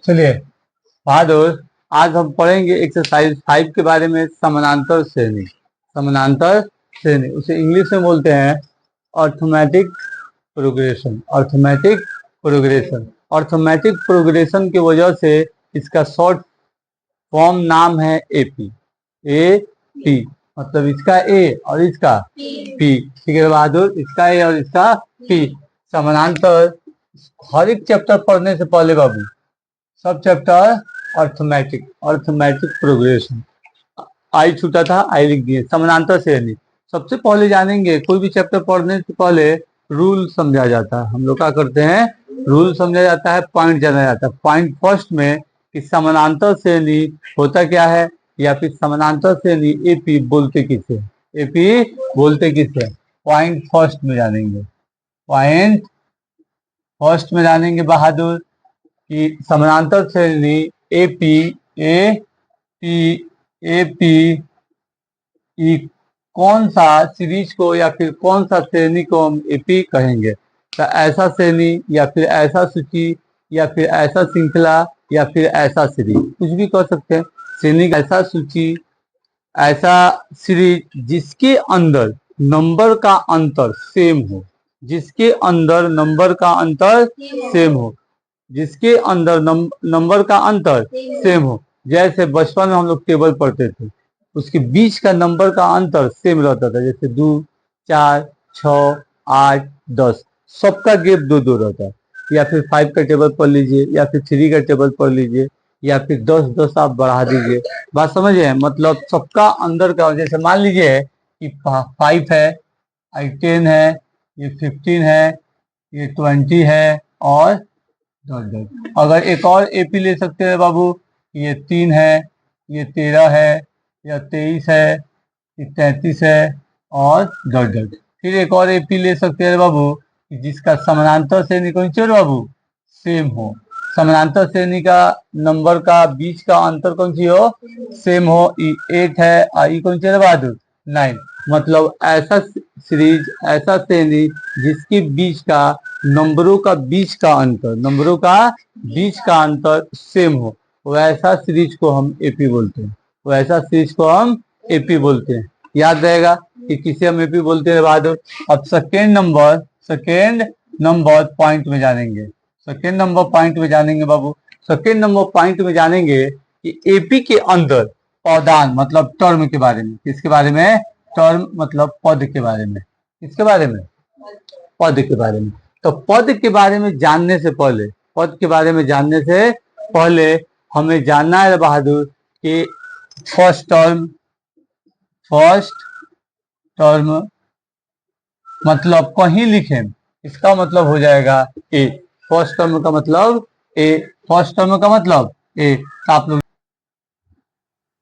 चलिए बहादुर, आज हम पढ़ेंगे एक्सरसाइज 5 के बारे में, समानांतर श्रेणी। समानांतर श्रेणी उसे इंग्लिश में बोलते हैं arithmetic progression. Arithmetic progression, arithmetic progression की वजह से इसका शॉर्ट फॉर्म नाम है एपी। ए पी मतलब इसका ए और इसका पी। ठीक है बहादुर, इसका ए और इसका पी। समानांतर हर एक चैप्टर पढ़ने से पहले बाबू, सब चैप्टर अर्थमेटिक, अर्थमेटिक प्रोग्रेशन, आई छूटा था आई लिख दिए। समानांतर श्रेणी सबसे पहले जानेंगे, कोई भी चैप्टर पढ़ने से पहले रूल समझा जाता है। हम लोग क्या करते हैं, रूल समझा जाता है, पॉइंट जाना जाता है। पॉइंट फर्स्ट में कि समानांतर श्रेणी होता क्या है, या फिर समानांतर श्रेणी एपी बोलते किसे, एपी बोलते किसे, पॉइंट फर्स्ट में जानेंगे। पॉइंट फर्स्ट में जानेंगे बहादुर कि समानांतर श्रेणी एपी, ए पी, एपी कौन सा सीरीज को या फिर कौन सा श्रेणी को हम एपी कहेंगे। तो ऐसा श्रेणी या फिर ऐसा सूची या फिर ऐसा श्रृंखला या फिर ऐसा सीरीज, कुछ भी कह सकते हैं। श्रेणी ऐसा सूची, ऐसा सीरीज जिसके अंदर नंबर का अंतर सेम हो, जिसके अंदर नंबर का अंतर सेम हो, जिसके अंदर नंबर का अंतर सेम हो। जैसे बचपन में हम लोग टेबल पढ़ते थे, उसके बीच का नंबर का अंतर सेम रहता था, जैसे 2, 4, 6, 8, 10, सबका गैप 2-2 रहता है। या फिर 5 का टेबल पढ़ लीजिए, या फिर 3 का टेबल पढ़ लीजिए, या फिर 10-10 आप बढ़ा दीजिए। बात समझे, मतलब सबका अंदर का, जैसे मान लीजिए कि 5 है, 10 है, ये 15 है, ये 20 है, और अगर एक और एपी ले सकते हैं बाबू, ये 3 है, ये 13 है, या 23 है, ये 33 है, और 10। फिर एक और एपी ले सकते हैं बाबू जिसका समानांतर श्रेणी कौन सी हो बाबू, सेम हो। समानांतर श्रेणी का नंबर का बीच का अंतर कौन सी हो, सेम हो। 8 है और ये कौन सी है बहादुर, 9। मतलब ऐसा सीरीज, ऐसा श्रेणी जिसके बीच का नंबरों का बीच का अंतर, नंबरों का बीच का अंतर सेम हो, वैसा सीरीज को हम एपी बोलते हैं। वैसा सीरीज को हम एपी बोलते हैं। याद रहेगा कि किसे हम एपी बोलते हैं बहादुर। अब सेकेंड नंबर पॉइंट में जानेंगे। सेकेंड नंबर पॉइंट में जानेंगे बाबू। सेकेंड नंबर पॉइंट में जानेंगे कि एपी के अंदर पदान मतलब टर्म के बारे में। किसके बारे में, टर्म मतलब पद के बारे में। किसके बारे में, पद के बारे में। तो पद के बारे में जानने से पहले, पद के बारे में जानने से पहले हमें जानना है बहादुर कि फर्स्ट टर्म मतलब कहीं लिखें, इसका मतलब हो जाएगा ए। फर्स्ट टर्म का मतलब ए, फर्स्ट टर्म का मतलब ए। आप लोग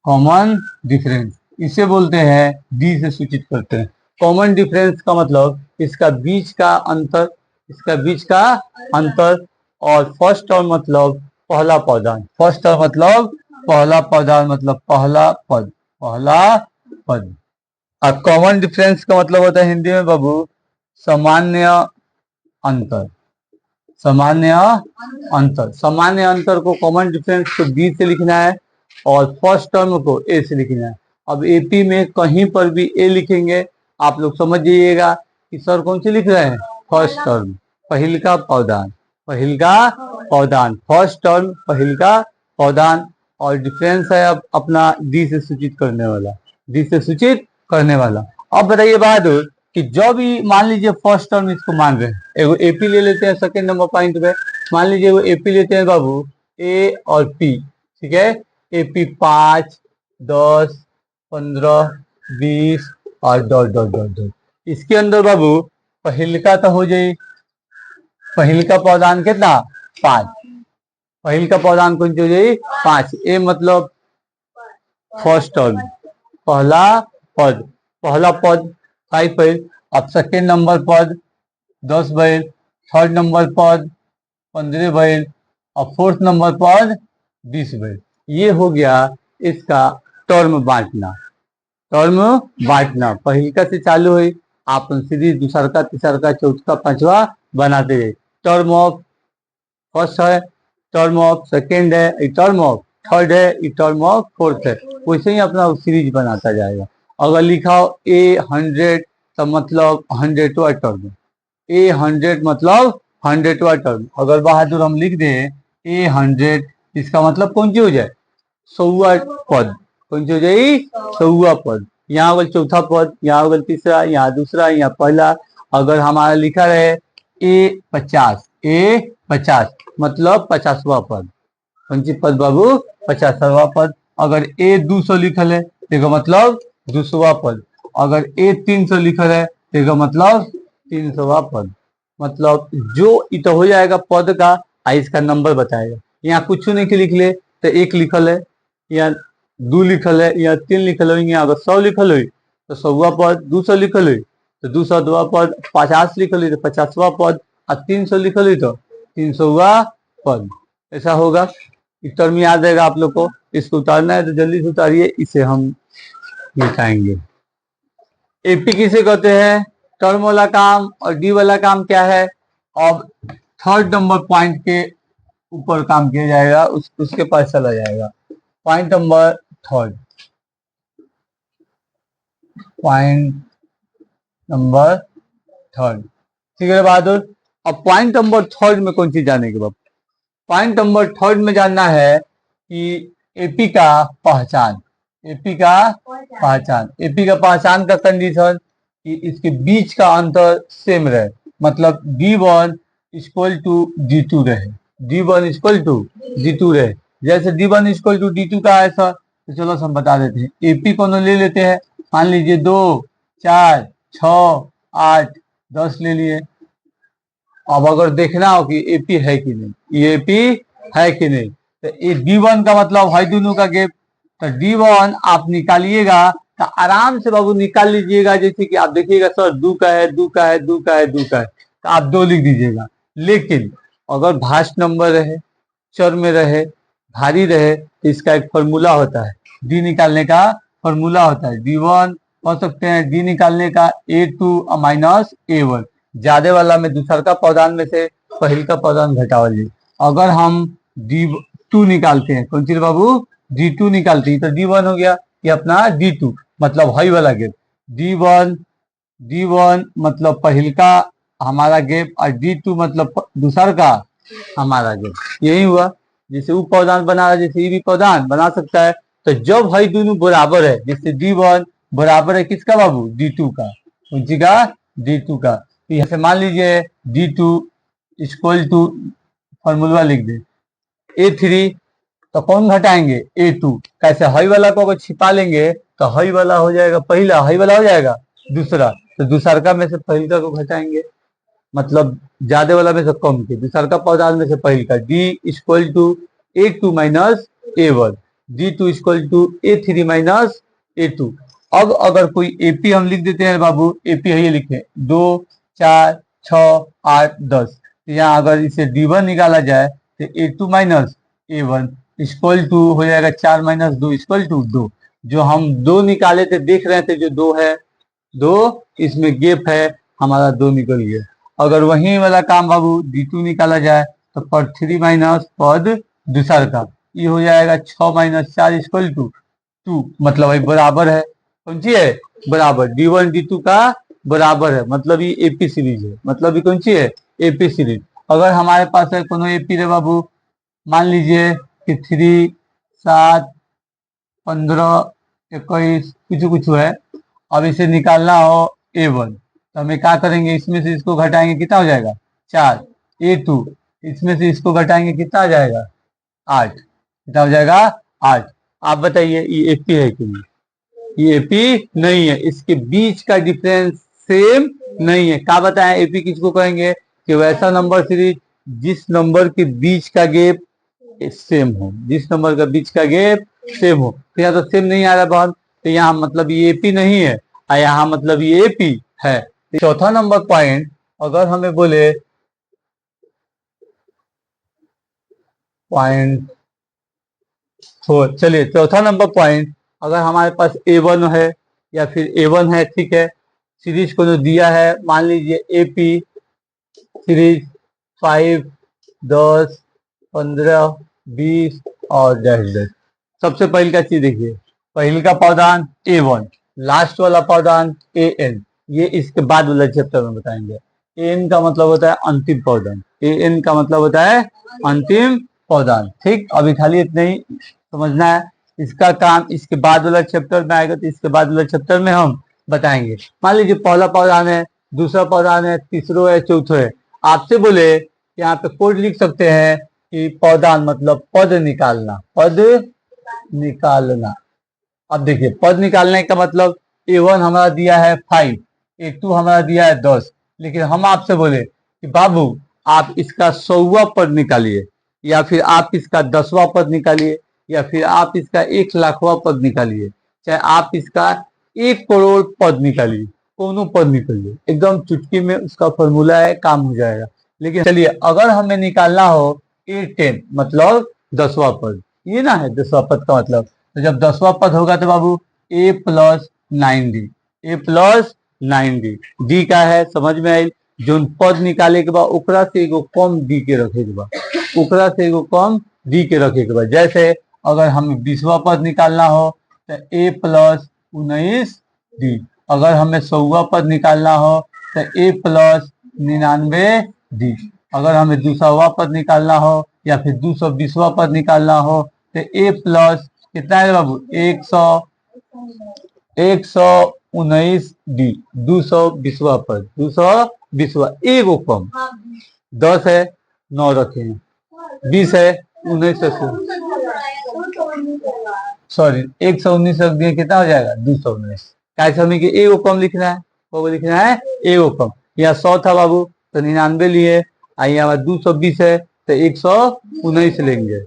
कॉमन डिफरेंस इसे बोलते हैं, डी से सूचित करते हैं। कॉमन डिफरेंस का मतलब इसका बीच का अंतर, इसका बीच का अंतर। और फर्स्ट टर्म मतलब पहला पदान। फर्स्ट टर्म मतलब पहला पदान, मतलब पहला पद, पहला पद। अब कॉमन डिफरेंस का मतलब होता है हिंदी में बाबू सामान्य अंतर। सामान्य अंतर, सामान्य अंतर को कॉमन डिफरेंस को बी से लिखना है और फर्स्ट टर्म को ए से लिखना है। अब एपी में कहीं पर भी ए लिखेंगे, आप लोग समझ जाइएगा कि सर कौन सी लिख रहे हैं, फर्स्ट टर्म, पहिल का पौदान, पहिल का पौदान, फर्स्ट टर्म पहिल का पौदान। और डिफरेंस है अब अपना डी से सूचित करने वाला, डी से सूचित करने वाला। अब बताइए बहादुर कि जो भी मान लीजिए फर्स्ट टर्म इसको मान रहे हैं, एगो एपी ले लेते हैं सेकेंड नंबर पॉइंट पे। मान लीजिए वो एपी लेते हैं बाबू ए और पी, ठीक है। एपी 5, 10, 15, 20 और डॉट डॉट डॉट डॉट। इसके अंदर बाबू पहिल का तो हो जाए, पहिल का पौधान कितना 5, पहिल का पौधान कौन सी हो जाए 5। ए मतलब फर्स्ट टर्म, पहला पद, पहला पद 5 बैल। अब सेकेंड नंबर पद 10 बैल, थर्ड नंबर पद 15 बैल, और फोर्थ नंबर पद 20 बैल। ये हो गया इसका टर्म बांटना। टर्म बांटना पहिलका से चालू हुई, आपन सीरीज दूसरका तीसरका चौथा पांचवा बनाते गए। टर्म ऑफ फर्स्ट है, टर्म ऑफ सेकेंड है, ये टर्म ऑफ थर्ड है, ये टर्म ऑफ फोर्थ है। वैसे ही अपना सीरीज बनाता जाएगा। अगर लिखा हो A100 तो मतलब 100वां टर्म, A100 मतलब 100वां टर्म। अगर बहादुर हम लिख दें A100, इसका मतलब कौन सी हो जाए? 100वां पद। कौन सी हो जाए? 100वां पद। यहाँ होगा चौथा पद, यहाँ होगा तीसरा, यहाँ दूसरा, यहाँ पहला। अगर हमारा लिखा रहे A50 मतलब 50वां पद। कौन सी पद बाबू? 50वां पद। अगर A200 लिखल है तो मतलब 200वां पद। अगर A300 लिखल है तो मतलब 300वां पद। मतलब जो इत हो जाएगा पद का, इसका नंबर बताएगा। यहाँ कुछ नहीं के लिख ले तो 1 लिखल है, या 2 लिखल है, या 3 लिखल है। यहाँ अगर 100 लिखल हुई तो 100वां पद, 200 लिखल हुई तो 200वां पद, 50 लिखल हुई तो 50वां पद, और 300 लिखल हुई तो 300वां पद। ऐसा होगा। इस टर्म याद रहेगा आप लोग को। इसको उतारना है तो जल्दी से उतारिए, इसे हम लिखाएंगे। एपी किसे कहते हैं? टर्म वाला काम। और डी वाला काम क्या है? अब थर्ड नंबर पॉइंट के ऊपर काम किया जाएगा, उसके पास चला जाएगा। Point number third, point number third. ठीक है बहादुर। अब पॉइंट नंबर थर्ड में कौन चीज जाने के बाद? पॉइंट नंबर थर्ड में जानना है कि एपी का पहचान। एपी का पहचान। एपी का पहचान का कंडीशन कि इसके बीच का अंतर सेम रहे, मतलब D1 इक्वल टू D2 रहे। D1 इक्वल टू D2 रहे। जैसे D1 इक्वल टू D2 का है सर, तो चलो हम बता देते हैं। एपी को ले लेते हैं। मान लीजिए 2, 4, 6, 8, 10 ले लिए। अब अगर देखना हो कि एपी है कि नहीं, ये एपी है कि नहीं, तो ये D1 का मतलब है दोनों का गैप। तो D1 आप निकालिएगा तो आराम से बाबू निकाल लीजिएगा। जैसे कि आप देखिएगा सर 2 का है, 2 का है, 2 का है, 2 का है, तो आप 2 लिख दीजिएगा। लेकिन अगर भास्ट नंबर रहे, चर में रहे, भारी रहे, तो इसका एक फॉर्मूला होता है। डी निकालने का फॉर्मूला होता है। D1 कह सकते हैं डी निकालने का A2 माइनस A1। ज्यादा वाला में दूसर का पौधान में से पहल का पौधान घटावल जी। अगर हम D2 निकालते हैं, कौन सी बाबू? D2 निकालते हैं तो D1 हो गया, ये अपना D2 मतलब हाई वाला गैप। D1 मतलब पहल का हमारा गैप, और D2 मतलब दूसर का हमारा गैप। यही हुआ। जैसे वो पौधान बना रहा, जैसे ये भी पौधान बना सकता है। तो जब भाई दोनों बराबर है, जैसे D1 बराबर है किसका बाबू? D2 का। कौन सी का? D2 का। तो यहाँ से मान लीजिए D2 इक्वल टू फॉर्मूला लिख दे A3, तो कौन घटाएंगे? A2। कैसे? हाई वाला को अगर छिपा लेंगे तो हाई वाला हो जाएगा पहला, हाई वाला हो जाएगा दूसरा, तो दूसरका में से पहलका को घटाएंगे, मतलब ज्यादा वाला में से कम के, दूसरका पौधान में से पहलका। D equal to A2 minus A1, D2 equal to A3 minus A2। अब अगर कोई एपी हम लिख देते हैं बाबू, एपी है ये लिखे 2, 4, 6, 8, 10। यहाँ अगर इसे D1 निकाला जाए तो A2 minus A1 equal to हो जाएगा 4 माइनस 2 इक्वल टू 2। जो हम 2 निकाले थे, देख रहे थे जो 2 है, 2 इसमें गैप है, हमारा 2 निकल गया। अगर वही वाला काम बाबू D2 निकाला जाए तो पद 3 माइनस पद दूसर का, ये हो जाएगा 6 माइनस 4 इक्वल टू 2। मतलब भाई बराबर है। कौन सी है? बराबर। D1 D2 का बराबर है, मतलब ये एपी सीरीज है। मतलब ये कौन सी है? AP series. अगर हमारे पास है कोनो एपी रे बाबू, मान लीजिए कि 3, 7, 15, 21 कुछ कुछ है। अब इसे निकालना हो A1, तो हमें क्या करेंगे? इसमें से इसको घटाएंगे, कितना हो जाएगा? 4। A2 इसमें से इसको घटाएंगे, कितना आ जाएगा? 8। कितना हो जाएगा? 8। आप बताइए ये एपी है कि नहीं? ये एपी नहीं है। इसके बीच का डिफरेंस सेम नहीं है। क्या बताएं एपी किसको कहेंगे? कि वैसा नंबर सीरीज जिस नंबर के बीच का गैप सेम हो, जिस नंबर का बीच का गैप सेम हो। तो यहाँ तो सेम नहीं आ रहा बहन, तो यहाँ मतलब ये एपी नहीं है, और यहाँ मतलब ये एपी है। चौथा नंबर पॉइंट अगर हमें बोले पॉइंट, तो चलिए चौथा नंबर पॉइंट, अगर हमारे पास A1 है या फिर A1 है, ठीक है, सीरीज को जो दिया है, मान लीजिए एपी सीरीज 5, 10, 15, 20 और डैश डैश। सबसे पहले का चीज देखिए, पहले का पावदान A1, लास्ट वाला पावदान AN, ये इसके बाद वाला चैप्टर में बताएंगे। AN का मतलब होता है अंतिम पावदान, AN का मतलब होता है अंतिम पावदान। ठीक, अभी खाली इतना ही समझना है। इसका काम इसके बाद वाला चैप्टर में आएगा, तो इसके बाद वाला चैप्टर में हम बताएंगे। मान लीजिए पहला पावदान है, दूसरा पावदान है, तीसरा है, चौथा है। आपसे बोले यहाँ पे कोड लिख सकते हैं कि पावदान मतलब पद निकालना, पद निकालना। अब देखिए पद निकालने का मतलब A1 हमारा दिया है 5, A2 हमारा दिया है 10, लेकिन हम आपसे बोले कि बाबू आप इसका 100वां पद निकालिए, या फिर आप इसका 10वां पद निकालिए, या फिर आप इसका 1,00,000वां पद निकालिए, चाहे आप इसका 1 करोड़ पद निकालिए, दोनों पद निकालिए, एकदम चुटकी में उसका फॉर्मूला है, काम हो जाएगा। लेकिन चलिए अगर हमें निकालना हो A10 मतलब 10वां पद, ये ना है 10वां पद का मतलब, तो जब 10वां पद होगा तो बाबू A + 9D, A + 9D, D का है समझ में आई। जो पद निकाले के बाद ओकरा से एगो कम डी के रखे के बाद, ओकरा से एगो कम डी के रखे के बाद, जैसे अगर हमें 20वां पद निकालना हो तो A + 19D, अगर हमें 100वां पद निकालना हो तो A + 99D, अगर हमें 200वां पद निकालना हो या फिर 220वां पद निकालना हो तो A + कितना है बाबू 119D, 220वां पद, 220वां, एगो कम। 10 है 9 रखे हैं, 20 है 19 सॉरी 119 रख दिए, कितना हो जाएगा 219। कैसे हमें कि एगो कम लिखना है, वो लिखना है एगो कम। यहाँ 100 था बाबू तो 99 लिए, यहाँ 220 है तो 119 लेंगे,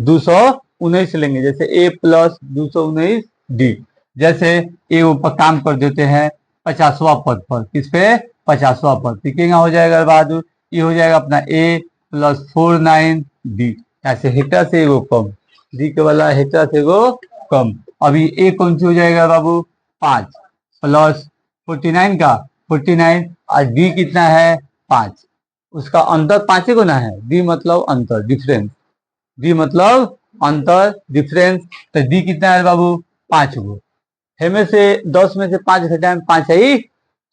219 लेंगे, जैसे A + 219D। जैसे ए ऊपर काम कर देते हैं 50वां पद पर, किस पे 50वां पद, लिखेगा हो जाएगा बाद ये हो जाएगा अपना A + 49D, ऐसे हेक्टर से एगो कम, डी के वाला हेक्टर से एगो कम। अभी ए कौन सी हो जाएगा बाबू 5 + 49 का 49, और डी कितना है 5, उसका अंतर 5 गुना है, डी मतलब अंतर, डिफरेंस, डी मतलब अंतर, डिफरेंस। तो डी कितना है बाबू 5 गो, में से 10 में से 5 घटाएं 5 है ही,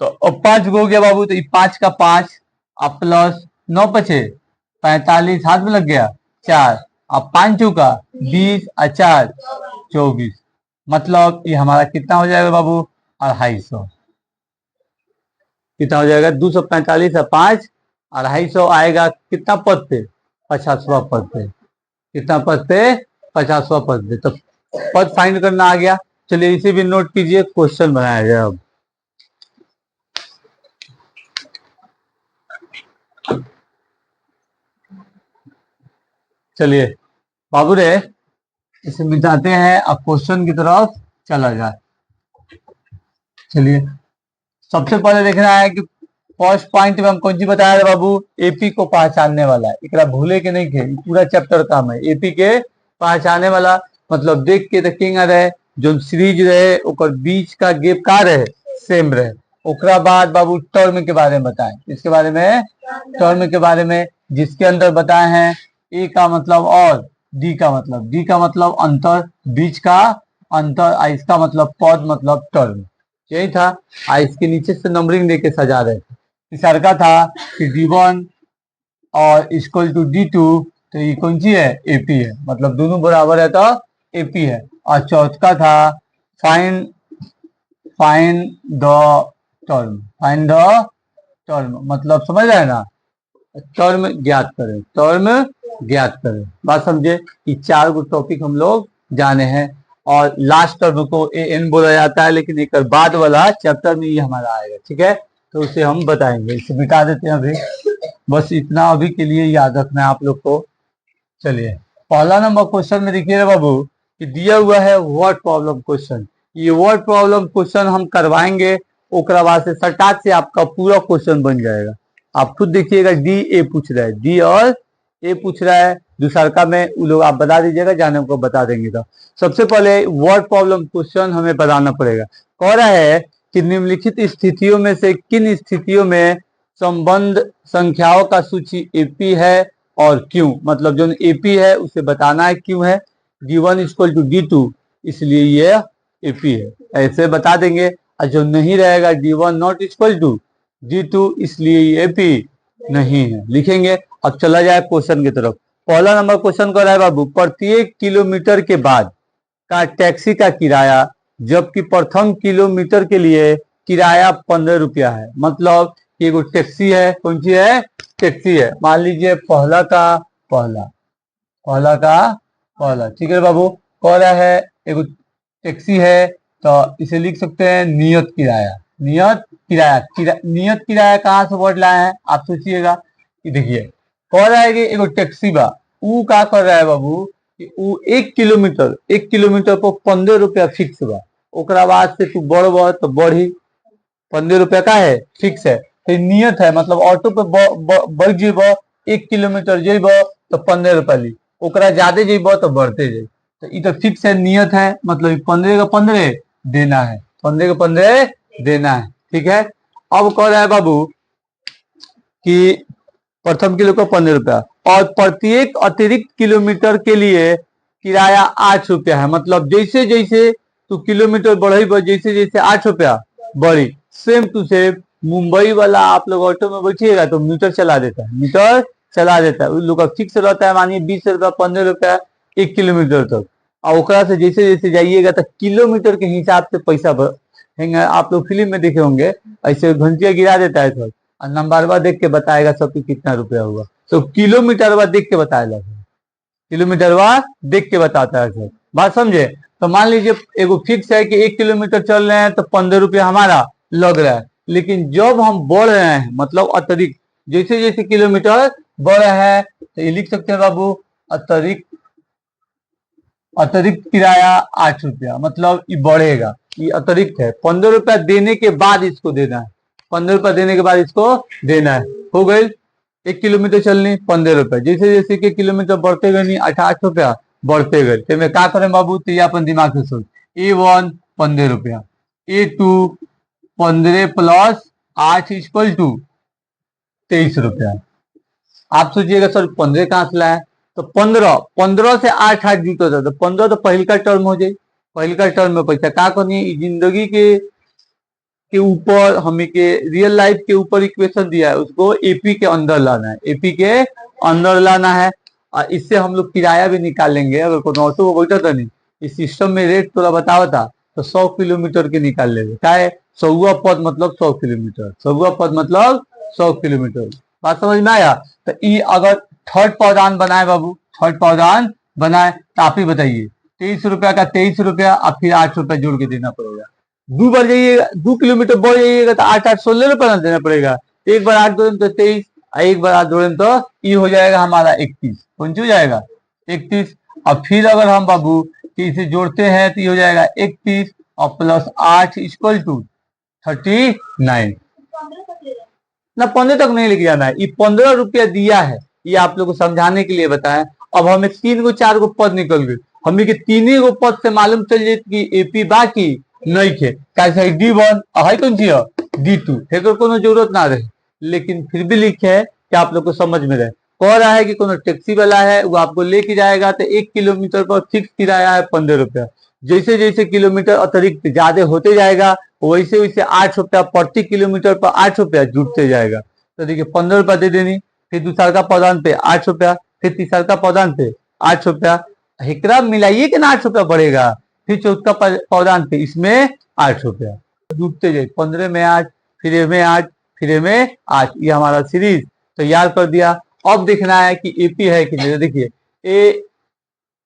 तो अब 5 गो हो गया बाबू, तो 5 का 5 अब प्लस 9 बचे 45, हाथ में लग गया 4, अब 5 चौका 20 और 4 24, मतलब ये हमारा कितना हो जाएगा बाबू 250, कितना हो जाएगा 245 और 5 250 आएगा कितना पद पे 50वां पद पे, कितना पद पे 50वां पद पे। तो पद फाइंड करना आ गया। चलिए इसे भी नोट कीजिए, क्वेश्चन बनाया जाए अब। चलिए बाबू रे इसे मिटाते हैं, अब क्वेश्चन की तरफ चला जाए। चलिए सबसे पहले देखना है कि फर्स्ट पॉइंट में हम कौन सी बताया था बाबू, एपी को पहचानने वाला है, एकरा भूले के नहीं थे, पूरा चैप्टर काम है एपी के पहचाने वाला, मतलब देख के देखेंगे रहे जो सीरीज रहे ओकर बीच का गैप का रहे सेम रहे। ओकरा बाद बाबू टर्म के बारे में बताएं, इसके बारे में टर्म के बारे में, जिसके अंदर बताए हैं ए का मतलब और डी का मतलब, डी का मतलब अंतर, बीच का अंतर, इसका मतलब पद मतलब टर्म, यही था। इसके नीचे से नंबरिंग देके सजा रहे थे। तीसरा का था कि D1 और इक्वल टू D2, तो ये कौन सी है एपी है, मतलब दोनों बराबर है तो एपी है। और चौथा था find the term, find the term मतलब समझ रहे हैं ना, टर्म ज्ञात करें, टर्म ज्ञात करें, बात समझे। ये 4 गो टॉपिक हम लोग जाने हैं, और लास्ट टर्म को एन बोला जाता है, लेकिन एक बाद वाला चैप्टर में ये हमारा आएगा, ठीक है, तो उसे हम बताएंगे। इसे मिटा देते हैं अभी, बस इतना अभी के लिए याद रखना है आप लोग को। चलिए पहला नंबर क्वेश्चन में देखिए बाबू कि दिया हुआ है वर्ड प्रॉब्लम क्वेश्चन, ये वर्ड प्रॉब्लम क्वेश्चन हम करवाएंगे, ओकरा बाद से सटाक से आपका पूरा क्वेश्चन बन जाएगा। आप खुद देखिएगा, डी ए पूछ रहा है, डी और ए पूछ रहा है, दूसरा में वो लोग आप बता दीजिएगा, जाने को बता देंगे। तो सबसे पहले वर्ड प्रॉब्लम क्वेश्चन हमें बताना पड़ेगा। कह रहा है कि निम्नलिखित स्थितियों में से किन स्थितियों में संबंध संख्याओं का सूची एपी है और क्यों। मतलब जो एपी है उसे बताना है क्यों है। D1 इक्वल टू D2 इसलिए ये एपी है, ऐसे बता देंगे। और जो नहीं रहेगा D1 not equal to D2 इसलिए ये एपी नहीं है, लिखेंगे। अब चला जाए क्वेश्चन की तरफ। पहला नंबर क्वेश्चन कर रहा है बाबू, प्रत्येक किलोमीटर के बाद का टैक्सी का किराया जबकि प्रथम किलोमीटर के लिए किराया 15 रुपया है। मतलब ये कोई टैक्सी है, कौन सी है, टैक्सी है। मान लीजिए पहला का पहला, ठीक है बाबू। कह रहा है एक टैक्सी है तो इसे लिख सकते हैं नियत किराया। नियत किराया कहाँ से वर्ड लाए हैं आप सोचिएगा। देखिए कह रहा है कि एक टैक्सी बा, ऊ का कर रहा है बाबू कि ऊ 1 किलोमीटर पर 15 रुपया फिक्स बा। ओकरा बाद से तू बढ़ तो बढ़ी, 15 रुपया का है फिक्स है। तो नियत है, मतलब ऑटो पे बढ़ जीब 1 किलोमीटर जेब तो 15 रुपया ली, ओकरा ज्यादा जेब तो बढ़ते जाए। तो ये तो फिक्स है, नियत है, मतलब 15 का 15 देना है, 15 का 15 देना है, ठीक है। अब कह रहा है बाबू कि प्रथम किलो को 15 रुपया और प्रत्येक अतिरिक्त किलोमीटर के लिए किराया 8 रुपया है। मतलब जैसे जैसे तू किलोमीटर बढ़ी जैसे जैसे 8 रुपया बढ़ी। सेम टू सेम मुंबई वाला आप लोग ऑटो में बैठिएगा तो मीटर चला देता है, उन लोग का फिक्स रहता है, मानिए 20 रुपया 15 रुपया 1 किलोमीटर तक। और ओकरा से जैसे जैसे जाइएगा तो किलोमीटर के हिसाब से पैसा आप लोग फिल्म में देखे होंगे, ऐसे घंटिया गिरा देता है सर और नंबरवा देख के बताएगा सबकी कितना रुपया हुआ। तो किलोमीटरवा देख के बताएगा, किलोमीटरवा देख के बताता है सर, बात समझे। तो मान लीजिए एगो फिक्स है कि 1 किलोमीटर चल रहे हैं तो 15 रुपया हमारा लग रहा है। लेकिन जब हम बढ़ रहे हैं, मतलब अतिरिक्त जैसे जैसे किलोमीटर बढ़ रहे हैं तो ये लिख सकते हैं बाबू अतिरिक्त किराया 8 रुपया, मतलब ये बढ़ेगा, ये अतिरिक्त है। 15 रुपया देने के बाद इसको देना है, 15 रुपया देने के बाद इसको देना है। हो गई 1 किलोमीटर चलनी 15 रुपया, जैसे जैसे के किलोमीटर बढ़ते गए नहीं 8 रुपया बढ़ते गए। तो मैं क्या करें बाबू, तो ये अपन दिमाग से सोच। A1 15 रुपया, A2 15 प्लस 8 इक्वल टू 23 रुपया। आप सोचिएगा सर 15 कहाँ से लाए, तो 15 से 8 जुटो था तो 15 तो पहल का टर्म हो जाए। पहल का टर्म में पैसा क्या करनी, जिंदगी के ऊपर हमें के रियल लाइफ के ऊपर इक्वेशन दिया है, उसको एपी के अंदर लाना है, एपी के अंदर लाना है। और इससे हम लोग किराया भी निकाल लेंगे। अगर कोई ऑटो को बैठा था नहीं, इस सिस्टम में रेट थोड़ा बतावा था तो 100 किलोमीटर के निकाल लेंगे। क्या है 100वां पद मतलब 100 किलोमीटर, 100वां पद मतलब 100 किलोमीटर। बात समझ में आया। तो ये अगर थर्ड पावदान बनाए बाबू, थर्ड पावदान बनाए तो आप ही बताइए 23 रुपया का 23 रुपया और फिर 8 रुपया जोड़ के देना पड़ेगा। 2 बार जाइएगा 2 किलोमीटर बढ़ जाइएगा तो 8 8 16 रुपया देना पड़ेगा। एक बार 8 जोड़ें तो 23 और एक बार 8 जोड़ें तो ये हो जाएगा हमारा 31। कौन सी हो जाएगा 31। और फिर अगर हम बाबू इसे जोड़ते हैं तो ये हो जाएगा 31 और प्लस 8 इक्वल टू 39। ना 15 तक नहीं लेके जाना है, ये 15 रुपया दिया है, ये आप लोग को समझाने के लिए बताया। अब हमें 3 गो 4 गो पद निकल गए, हमें के 3 गो पद से मालूम चल जाए कि एपी बाकी नहीं थे। कैसे D1 है कौन सी D2 है, कोनो जरूरत ना रहे, लेकिन फिर भी लिखे है कि आप लोग को समझ में रहे। कह रहा है कि कोनो टैक्सी वाला है वो आपको लेके जाएगा तो 1 किलोमीटर पर फिक्स किराया है 15 रुपया। जैसे जैसे किलोमीटर अतिरिक्त ज्यादा होते जाएगा वैसे वैसे 8 रुपया प्रति किलोमीटर पर 8 रुपया जुटते जाएगा। तो देखिए 15 रुपया दे देनी, फिर दूसरा का पौधान पे 8 रुपया, फिर तीसरा का पौधान पे 8 रुपया, हिकरा मिलाइए कि ना 8 रुपया बढ़ेगा, फिर चौथा पौधान पे इसमें 8 रुपया जुटते जाए। 15 में 8, फिर में 8, फिर में 8, ये हमारा सीरीज तैयार कर दिया। अब देखना है कि एपी है कि नहीं। देखिए ए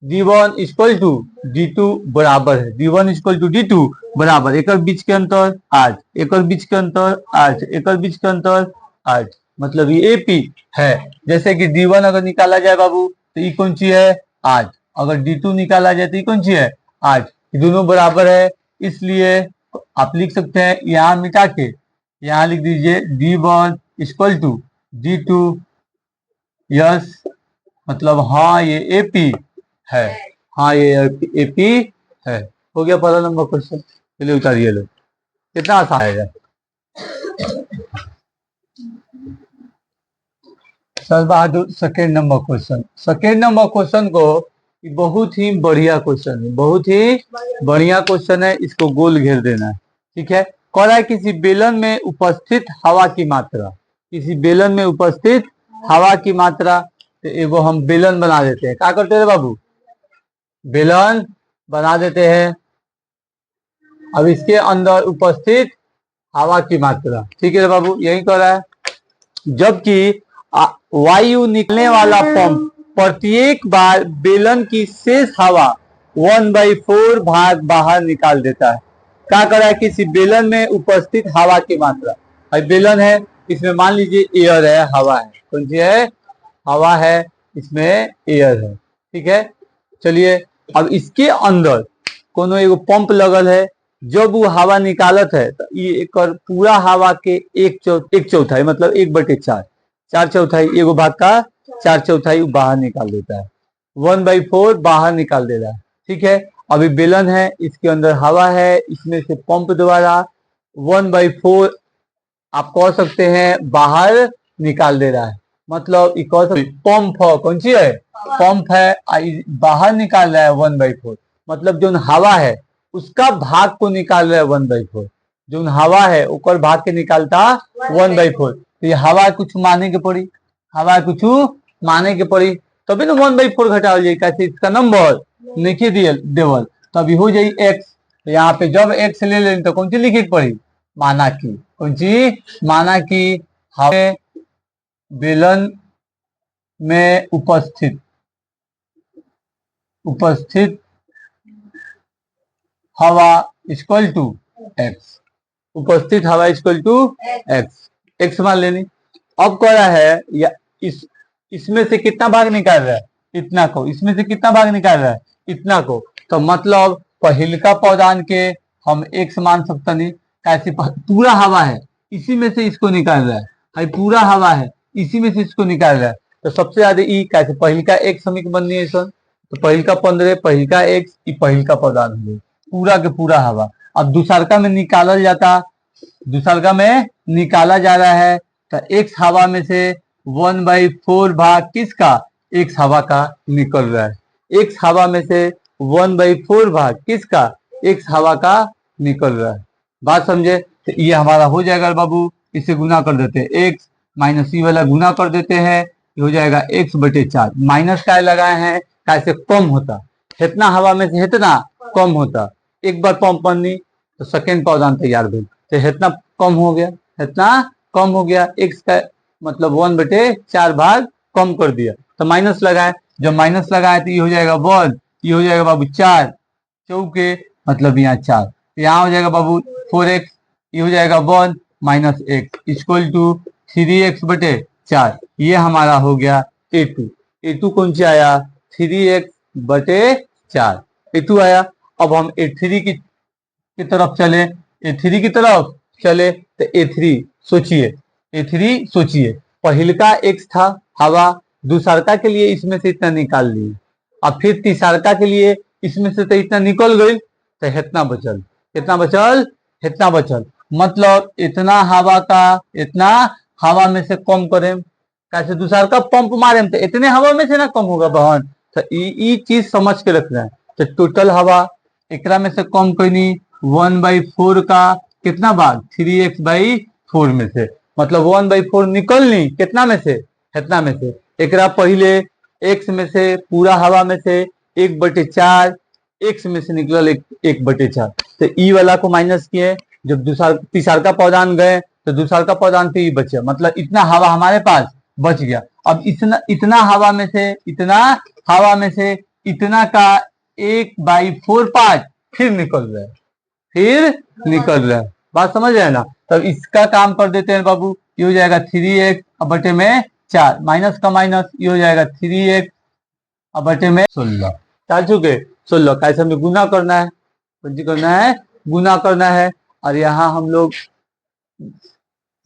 D1 इक्वल टू D2 बराबर है, D1 इक्वल टू D2 बराबर, एक बीच के अंतर 8, एक बीच के अंतर 8, एक बीच के अंतर 8, मतलब ये एपी है। जैसे कि D1 अगर निकाला जाए बाबू तो ये कौन सी है 8, अगर D2 निकाला जाए तो ये कौन सी है 8, दोनों बराबर है। इसलिए आप लिख सकते हैं यहाँ मिटा के यहाँ लिख दीजिए D1 equal to D2, yes मतलब हाँ ये एपी है, हाँ ये एपी है। हो गया पहला नंबर क्वेश्चन, चलिए उतारिए लो। कितना आसान है। Sir Bahadur second number question, second number question को बहुत ही बढ़िया क्वेश्चन है, बहुत ही बढ़िया क्वेश्चन है, इसको गोल घेर देना है। ठीक है, कह रहा है किसी बेलन में उपस्थित हवा की मात्रा, किसी बेलन में उपस्थित हवा की मात्रा, तो एगो हम बेलन बना देते हैं। क्या करते हैं बाबू, बेलन बना देते हैं। अब इसके अंदर उपस्थित हवा की मात्रा, ठीक है बाबू, यही कह रहा है। जबकि वायु निकलने वाला पंप प्रत्येक बार बेलन की शेष हवा 1/4 भाग बाहर निकाल देता है। क्या कर रहा है, किसी बेलन में उपस्थित हवा की मात्रा, अब बेलन है, इसमें मान लीजिए एयर है, हवा है, कौन सी है, हवा है, इसमें एयर है। ठीक है, चलिए अब इसके अंदर कोनो एगो पंप लगल है, जब वो हवा निकालत है तो ये पूरा हवा के एक चौथाई मतलब 1/4, 4/4 एगो भाग का 4/4 बाहर निकाल देता है, 1/4 बाहर निकाल दे रहा है। ठीक है, अभी बेलन है, इसके अंदर हवा है, इसमें से पंप द्वारा 1/4 आप कह सकते हैं बाहर निकाल दे रहा है। मतलब पंप है, कौन सी है, पंप है, बाहर निकाल रहा है 1/4, मतलब जो हवा है उसका भाग को निकाल रहा है 1/4, जो हवा है ऊपर भाग के निकालता 1/4। तो ये हवा कुछ माने के पड़ी, हवा कुछ माने के पड़ी, तभी ना 1/4 घटाओ जाए, कैसे इसका नंबर लिखी देवल, तभी हो जाए एक्स। तो यहाँ पे जब एक्स ले लें तो कौन सी लिखी पड़ी, माना की, कौन सी, माना की हवा बेलन में उपस्थित हवा इक्वल टू एक्स, उपस्थित हवा इक्वल टू एक्स, एक्स मान लेनी। अब कह रहा है या इसमें से कितना भाग निकाल रहा है, इतना को, इसमें से कितना भाग निकाल रहा है, इतना को, तो मतलब पहिलका पौधान के हम एक्स मान सकते नहीं, कैसे, पूरा हवा है इसी में से इसको निकाल रहा है, पूरा हवा है इसी में से इसको निकाल रहा है, तो सबसे ज्यादा ई कैसे, पहिलका एक्स समीकरण बननी है सर, तो पहिलका 15, पहिलका एक्स, पहिलका पौधान हो, पूरा के पूरा हवा। अब दूसरका में निकाला जाता, दूसरका में निकाला जा रहा है, तो एक्स हवा में से 1/4 भाग किसका, एक्स हवा का निकल रहा है, एक्स हवा में से 1/4 भाग किसका, एक्स हवा का निकल रहा है। बात समझे, तो ये हमारा हो जाएगा बाबू, इसे गुना कर देते हैं, एक्स माइनस ई वाला गुना कर देते हैं, हो जाएगा x/4, माइनस क्या लगाए हैं, कैसे कम होता, इतना हवा में से इतना कम होता, एक बार पंप बननी तो सेकेंड पौधान तैयार हुई, तो इतना कम हो गया, इतना कम हो गया, एक्स का मतलब 1/4 भाग कम कर दिया, तो माइनस लगाए, जब माइनस लगाए तो ये हो जाएगा 1, ये हो जाएगा बाबू 4 चौके मतलब यहाँ 4, यहाँ हो जाएगा बाबू 4x, ये हो जाएगा 1 minus x equal to 3x/4, ये हमारा हो गया A2, A2 कौन सा आया, 3x/4, A2 आया। अब हम A3 की तरफ चले, A3 की तरफ चले, तो A3 सोचिए, A3 सोचिए, पहिलका x था हवा, दूसरका के लिए इसमें से इतना निकाल लिए, अब फिर तीसरका के लिए इसमें से तो इतना निकल गई, तो इतना बचल, कितना बचल, इतना बचल, मतलब इतना हवा का, इतना हवा में से कम करें, कैसे, दूसरका पंप मारे तो इतने हवा में से ना कम होगा बहन, तो ये चीज समझ के रखना है। तो टोटल हवा एकरा में से कम करनी 1/4 का कितना भाग, 3x/4 में से, मतलब 1/4 निकलनी कितना में से, इतना में से, एकरा पहले x में से पूरा हवा में से 1/4, x में से निकल 1/4, तो ई वाला को माइनस किए, जब तीसरका पौधान गए तो दूसरका पौधान पे ई बचे, मतलब इतना हवा हमारे पास बच गया। अब इतना हवा में से, इतना हवा में से इतना का 1/4 पार्ट फिर निकल रहा है, फिर निकल रहा है, बात समझ रहे हैं ना। तब इसका काम कर देते हैं बाबू, ये हो जाएगा 3x/4 माइनस का माइनस, ये हो जाएगा 3x/16, चार चुके 16, कैसे हमें गुना करना है, करना है, गुना करना है, और यहाँ हम लोग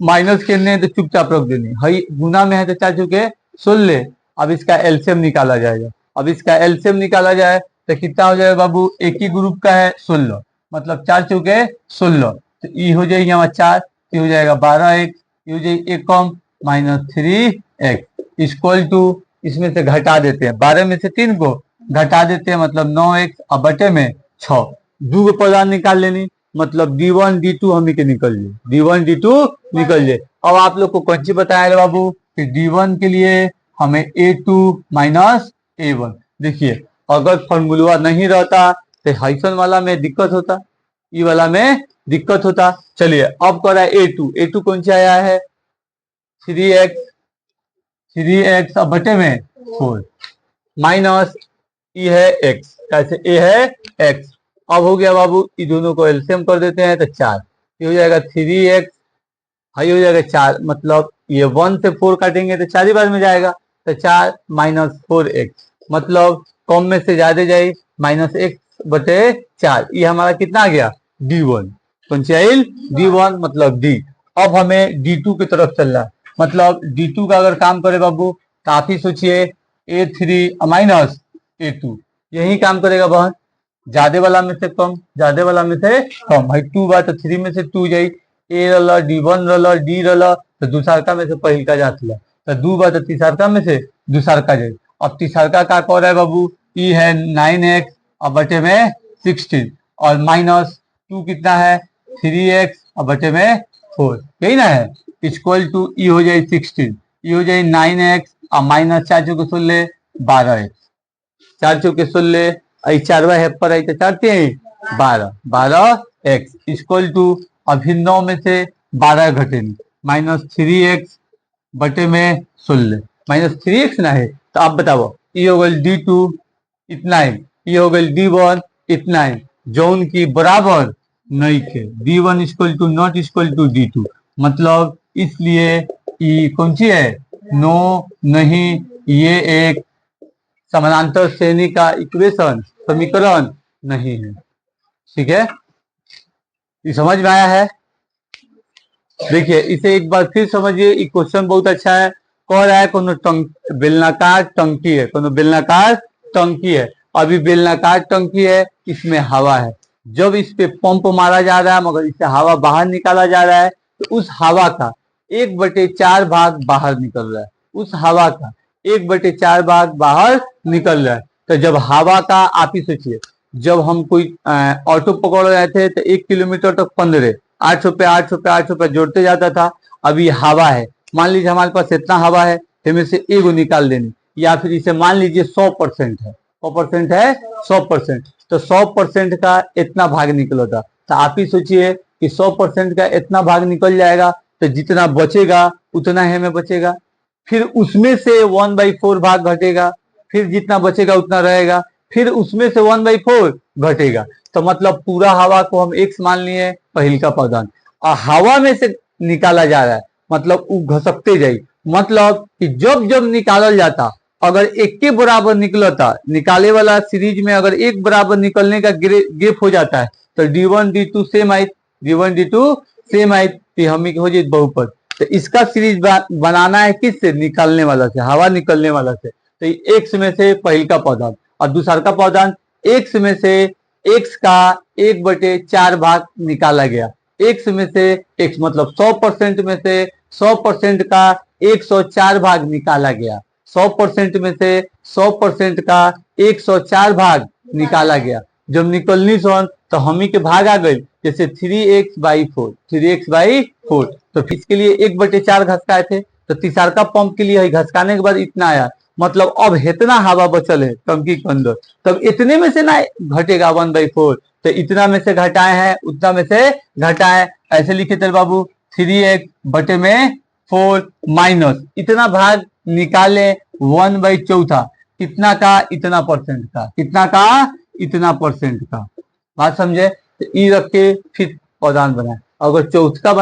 माइनस करने तो चुपचाप रख देनी है, गुना में है तो चार चुके 16। अब इसका एलसीएम निकाला जाएगा, अब इसका एलसीएम निकाला जाए तो कितना हो जाएगा बाबू, एक ही ग्रुप का है 16, मतलब 4 चुके 16, तो ई हो जाएगी हमारा 4, ये हो जाएगा 12x, ये हो जाएगी एक कम -3x इक्वल टू, इसमें से घटा देते हैं 12 में से 3 को घटा देते हैं मतलब 9x और बटे में 6, दो को पदान निकाल लेनी मतलब d1 d2 हम के निकल जाए, d1 d2 निकल जाए। अब आप लोग को कौन सी बताया रे बाबू कि d1 के लिए हमें a2 माइनस a1। देखिए अगर फॉर्मूला नहीं रहता तो हाइसन वाला में दिक्कत होता, ई वाला में दिक्कत होता। चलिए अब कर रहा है a2 कौन सा आया है 3x अब बटे में 4 माइनस ई है x, कैसे a है x। अब हो गया बाबू, ई दोनों को एलसीएम कर देते हैं तो 4, ये हो जाएगा 3x, हाई हो जाएगा 4, मतलब ये 1 से 4 काटेंगे तो 4 ही बार में जाएगा, तो 4 माइनस 4x मतलब कम में से ज्यादा जाए -x बटे 4, ये हमारा कितना आ गया d1, कौन सी आइल d1 मतलब d। अब हमें d2 की तरफ चल रहा है, मतलब d2 का अगर काम करे बाबू तो आप ही सोचिए a3 माइनस a2 यही काम करेगा बहन, ज्यादा वाला में से कम, ज्यादा वाला में से कम, भाई 2 बार तो 3 में से 2 जाई, a रहा d1 रहा d रहा तो दूसरका में से पहिलका जात ला, तो 2 बार तो तीसरका में से दूसरका जाई। अब तीसरका का कह रहा है बाबू ई है 9x और बटे में 16 और माइनस 2 कितना है 3x और बटे में 4, यही ना है इक्वल टू ई हो जाए 16, ई हो जाए 9x और माइनस 4 चौके 16 12x, 4 चौके 16 आई 4 है पर आई तो 4 12x इक्वल टू अभी 9 में से 12 घटेगी -3x बटे में 16, -3x ना है तो आप बताओ ये हो गई d2 इतना है, ये हो गई d1 इतना है, जौन की बराबर नहीं थे d1 equal to not equal to d2, मतलब इसलिए ये कौन सी है नो नहीं, ये एक समानांतर श्रेणी का इक्वेशन समीकरण नहीं है। ठीक है, ये समझ में आया है। देखिए इसे एक बार फिर समझिए, ये क्वेश्चन बहुत अच्छा है। कह रहा है कोनो बेलनाकार टंकी है, कोनो बेलनाकार टंकी है, अभी बेलनाकार टंकी है, इसमें हवा है, जब इस पे पंप मारा जा रहा है मगर इससे हवा बाहर निकाला जा रहा है तो उस हवा का 1/4 भाग बाहर निकल रहा है, उस हवा का 1/4 भाग बाहर निकल रहा है। तो जब हवा का आप ही सोचिए, जब हम कोई ऑटो पकड़ रहे थे तो 1 किलोमीटर तक 15 8 रुपये 8 रुपये 8 रुपये जोड़ते जाता था। अभी हवा है, मान लीजिए हमारे पास इतना हवा है, इनमें से एगो निकाल देनी, या फिर इसे मान लीजिए 100% है, 100% है 100%, तो 100% का इतना भाग निकला था। तो आप ही सोचिए कि 100% का इतना भाग निकल जाएगा तो जितना बचेगा उतना ही में बचेगा, फिर उसमें से 1/4 भाग घटेगा, फिर जितना बचेगा उतना रहेगा, फिर उसमें से 1/4 घटेगा। तो मतलब पूरा हवा को हम x मान लिए पहल का पदान, और हवा में से निकाला जा रहा है मतलब वो घसकते जाए, मतलब कि जब जब निकाला जाता अगर एक के बराबर निकलता, निकाले वाला सीरीज में अगर एक बराबर निकलने का गैप हो जाता है तो d1 d2 सेम आई, d1 d2 सेम आई, तो हम हो जाए बहुपद। तो इसका सीरीज बनाना है किससे, निकालने वाला से, हवा निकलने वाला से। तो x में से पहल का पदान और दूसरा का पदान, x में से x का 1/4 भाग निकाला गया, x में से x मतलब 100% में से 100% का 104 भाग निकाला गया, 100% में से 100% का 104 भाग निकाला गया। जब निकलनी सोन तो हम ही के भाग आ गए, जैसे 3x/4, 3x/4, तो इसके लिए 1/4 घसकाए थे, तो तीसरा पंप के लिए घसकाने के बाद इतना आया, मतलब अब इतना हवा बचल है टंकी के अंदर, तब इतने में से ना घटेगा 1/4, तो इतना में से घटाए हैं उतना में से घटाए, ऐसे लिखे थे बाबू 3x बटे में 4 माइनस इतना भाग निकाले 1/4, कितना का इतना परसेंट का, कितना का इतना परसेंट का, बात समझे। तो ई रख के फिर पदान बनाए, अगर चौथा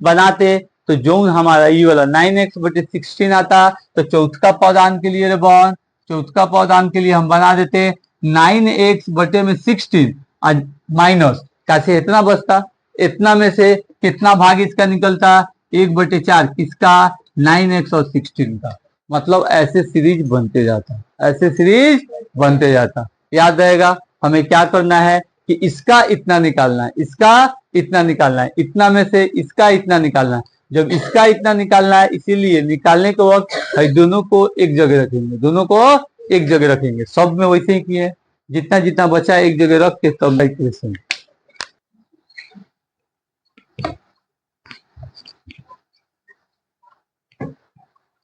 बनाते तो जो हमारा ये वाला 9x/16 आता, तो चौथा पदान के लिए चौथा पदान के लिए हम बना देते 9x/16 माइनस कैसे इतना बचता, इतना में से कितना भाग इसका निकलता 1/4 किसका 9x और 16 का, मतलब ऐसे सीरीज बनते जाता, ऐसे सीरीज बनते जाता। याद रहेगा हमें क्या करना है कि इसका इतना निकालना है, इसका इतना निकालना है, इतना में से इसका इतना निकालना है। जब इसका इतना निकालना है, इसीलिए निकालने के वक्त दोनों को एक जगह रखेंगे, दोनों को एक जगह रखेंगे। सब में वैसे ही किए, जितना जितना बचा एक जगह रख के तब इक्वेशन।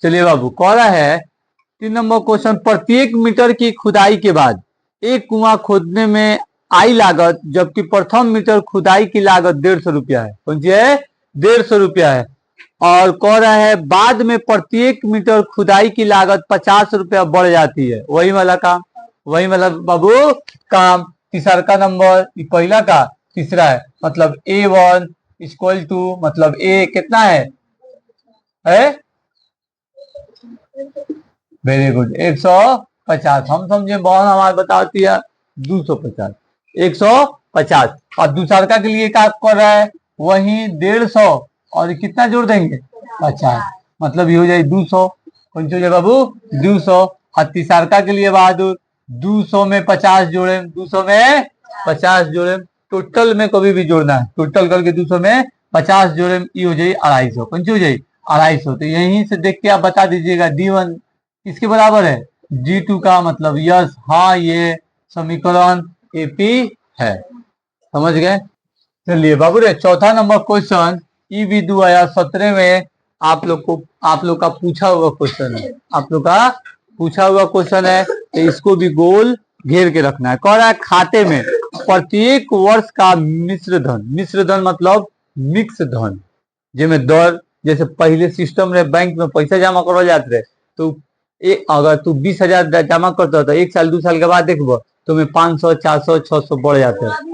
चलिए बाबू, कह रहा है 3 नंबर क्वेश्चन, प्रत्येक मीटर की खुदाई के बाद एक कुआं खोदने में आई लागत, जबकि प्रथम मीटर खुदाई की लागत 150 रुपया है। कौन सी है? 150 रुपया है। और कह रहा है बाद में प्रत्येक मीटर खुदाई की लागत 50 रुपया बढ़ जाती है। वही वाला काम, वही वाला बाबू काम। तीसरा का नंबर पहला का तीसरा है, मतलब A1 इक्वल टू, मतलब A कितना है? Very good, 150। हम समझे बहन हमारे बताती है 250, 150। और दूसरा के लिए क्या कर रहा है? वही 150 और कितना जोड़ देंगे? 50, मतलब ये हो जाए 200। कौन सी हो जाए बाबू? 200। और तीसरा के लिए बहादुर 200 में 50 जोड़े, 200 में 50 जोड़े, टोटल में कभी भी जोड़ना है, टोटल करके 200 में 50 जोड़े, ये हो जाए 250। कौन सी हो जाए? 250। तो यहीं से देख के आप बता दीजिएगा D1 किसके बराबर है? G2 का, मतलब यस, हाँ, ये समीकरण AP है। समझ गए? चलिए बाबू रे, चौथा नंबर क्वेश्चन EV 2017 में आप लोग का पूछा हुआ क्वेश्चन है, आप लोग का पूछा हुआ क्वेश्चन है। तो इसको भी गोल घेर के रखना है। कह रहा है खाते में प्रत्येक वर्ष का मिश्र धन मतलब मिक्स धन, जिसमें दर, जैसे पहले सिस्टम रहे बैंक में पैसा जमा करो जाते रहे, तो अगर तू 20,000 जमा करता तो 1 साल 2 साल के बाद देखो तुम्हें 500 400 600 बढ़ जाते हैं।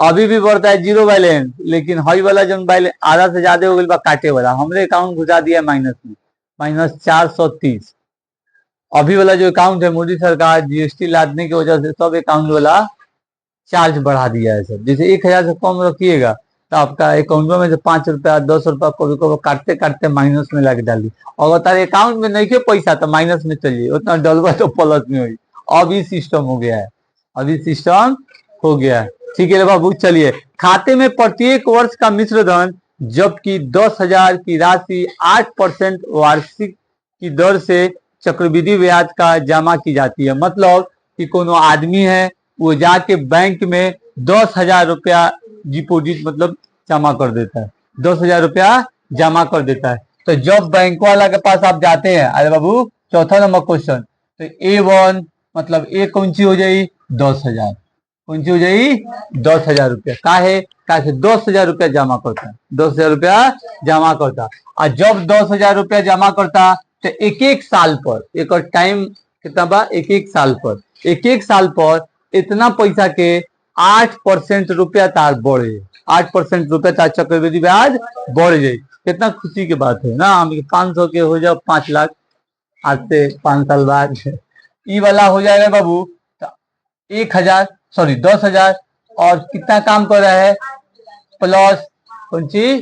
अभी भी बढ़ता है जीरो बैलेंस, लेकिन हाई वाला जो बैलेंस आधा से ज्यादा हो गया काटे वाला, हमरे अकाउंट घुसा दिया माइनस में, -430। अभी वाला जो अकाउंट है, मोदी सरकार GST लादने की वजह से सब अकाउंट वाला चार्ज बढ़ा दिया है सर। जैसे 1,000 से कम रखिएगा तो आपका अकाउंट में से 5 रुपया 10 रुपया कभी कभी काटते काटते माइनस में लग डाली। अगर तारे अकाउंट में नहीं के पैसा तो माइनस में चलिए, उतना डलवा तो प्लस में हुई। अभी सिस्टम हो गया है, अभी सिस्टम हो गया है। ठीक है बाबू, चलिए। खाते में प्रत्येक वर्ष का मिश्र धन, जबकि 10,000 की राशि 8% वार्षिक की दर से चक्रवृद्धि ब्याज का जमा की जाती है। मतलब कि कोनो आदमी है, वो जाके बैंक में 10,000 रुपया डिपोजिट मतलब जमा कर देता है, 10,000 रुपया जमा कर देता है। तो जब बैंक वाला के पास आप जाते हैं, अरे बाबू चौथा नंबर क्वेश्चन, तो A1 मतलब A कौन सी हो जाए? 10,000। कौन सी हो जाए? 10,000 रुपया। काहे? 10,000 रुपया जमा करता है, 10,000 रुपया जमा करता। और जब 10,000 रुपया जमा करता तो एक साल पर, एक टाइम कितना बा? एक साल पर, एक साल पर इतना पैसा के 8% रुपया तार बढ़े, 8% रुपया तार चक्रवृद्धि ब्याज बढ़ जाए। कितना खुशी की बात है ना। 500 के हो जाओ 5 लाख, आज से 5 साल बाद ई वाला हो जाएगा बाबू 1,000, सॉरी 10,000। और कितना काम कर रहा है? प्लस, कौन सी?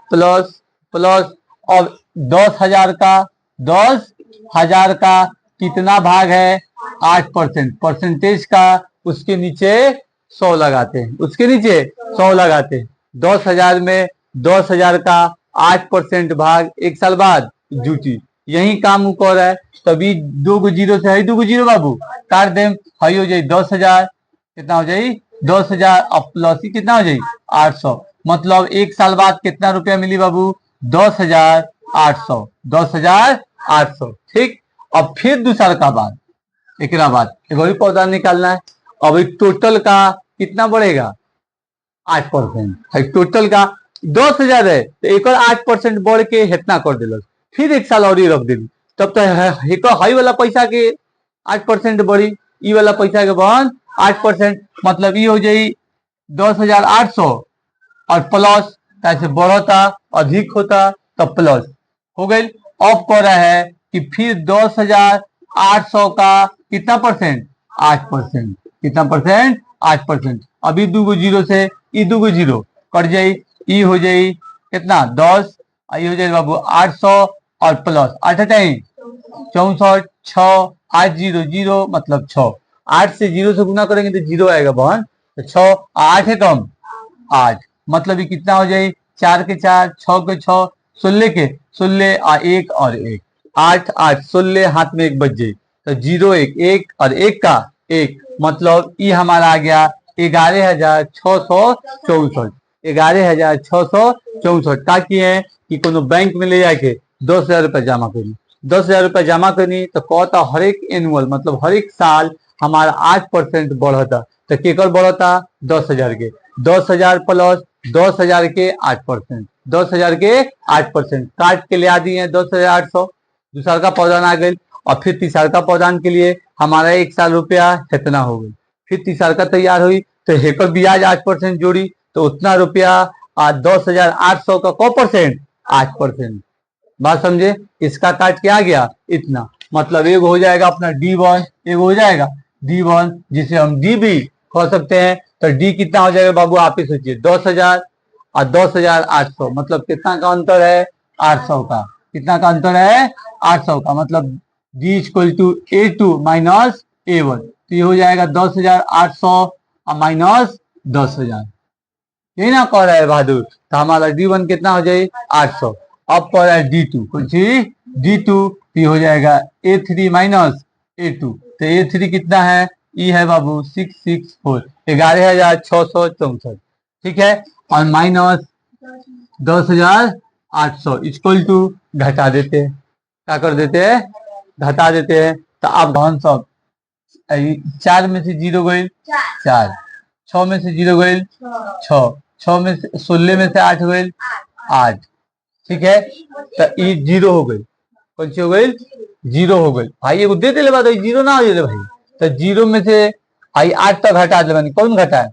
Plus plus. और 10,000 का कितना भाग है? 8%, परसेंटेज का उसके नीचे 100 लगाते हैं, उसके नीचे 100 लगाते हैं। 10,000 में 10,000 का 8% भाग 1 साल बाद ड्यूटी, यही काम कर रहा है। तभी 2 गो जीरो से है, 2 गो जीरो बाबू काट देम, हई हो जाए 10,000, कितना हो जाए? 10,000 और प्लस ही कितना हो जाए? 800। मतलब 1 साल बाद कितना रुपया मिली बाबू? 10,800, 10,800। ठीक। अब फिर दूसरा का बाद, एक बाद एक और पौधा निकालना है। अब टोटल का कितना बढ़ेगा? 8%। टोटल का 10,000 है तो एक और 8% बढ़ के इतना कर दिल, फिर 1 साल और ही रख दिली, तब तो हाई वाला पैसा के 8% बढ़ी, ई वाला पैसा के बहन 8%, मतलब ये हो जाए 10,800 और प्लस कैसे बढ़ता अधिक होता तब प्लस हो गई। अब कह रहा है कि फिर 10,800 का कितना परसेंट? 8%। कितना परसेंट? 8%। अभी 2 गो जीरो से ई 2 गो जीरो कट जाये, ई हो जाये कितना? 10, आई हो जाए बाबू 800 और प्लस 8 64, 6, 8 0 0 मतलब 6। 8 से 0 से गुना करेंगे तो 0 आएगा बहन, तो 6 8 है कम 8, मतलब ये कितना हो जाए 4 के 4 6 के 6 16 के 16 और 1 और 1 8 8 16 हाथ में 1 बच जाए तो 0 1 1 और 1 का 1, मतलब ये हमारा आ गया 11,664। 11,664 ताकि है कि कोनो बैंक में ले जाके 10,000 रुपये जमा करनी, 10,000 रुपये जमा करनी तो कहता हर एक एनुअल मतलब हर एक साल हमारा 8% बढ़ता, तो केकर बढ़ता 10,000 के, 10,000 प्लस 10,000 के 8%, 10,000 के 8% काट के ले आ दिए 10,800। दूसरा का पौधान आ गई और फिर तीसरा का पौधान के लिए हमारा 1 साल रुपया कितना हो गई, फिर तीसरा का तैयार हुई तो हेकर ब्याज 8% जोड़ी तो उतना रुपया 10,800 का को परसेंट 8%। बात समझे, इसका काट के आ गया इतना, मतलब एक हो जाएगा अपना D1, एक हो जाएगा D1 जिसे हम D भी कह सकते हैं। तो D कितना हो जाएगा बाबू आप ही सोचिए 10,000 और 10,800, मतलब कितना का अंतर है 800 का, कितना का अंतर है 800 का, मतलब D equal to A2 minus A1, तो ये हो जाएगा 10,800 माइनस 10,000, यही ना कह रहा है बहादुर। तो हमारा D1 कितना हो जाए 800। अब पर है D2, कुछ D2 ये हो जाएगा A3 माइनस A2, तो A3 कितना है ये है बाबू 664, 11,664, ठीक है, और माइनस 10,800 इक्वल टू घटा देते हैं, क्या कर देते हैं घटा देते हैं। तो अब धन सब 4 में से 0 गई 4, 6 में से 0 गई 6, 6 में से 16 में से 8 गई 8, ठीक है, तो ये 0 हो गई, कौन सी हो गई 0 हो गई भाई, ये दे दे बात 0 ना हो जाए भाई, तो 0 में से आई 8 तक घटा दे, कौन घटा है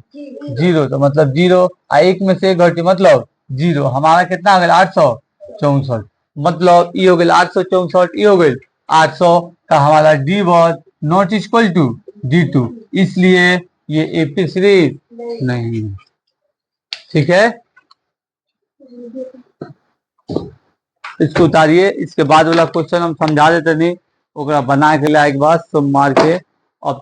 0, तो मतलब 0 1 में से घटी मतलब 0, हमारा कितना आ गया 864, मतलब ये हो गया 864, ये हो गई 800 का हमारा D1 not equal to D2, इसलिए ये एपी सीरीज नहीं है, ठीक है। इसको उतारिए, इसके बाद वाला क्वेश्चन हम समझा देते नहीं, ओकरा बना के लाए के बाद सब मार के अब तो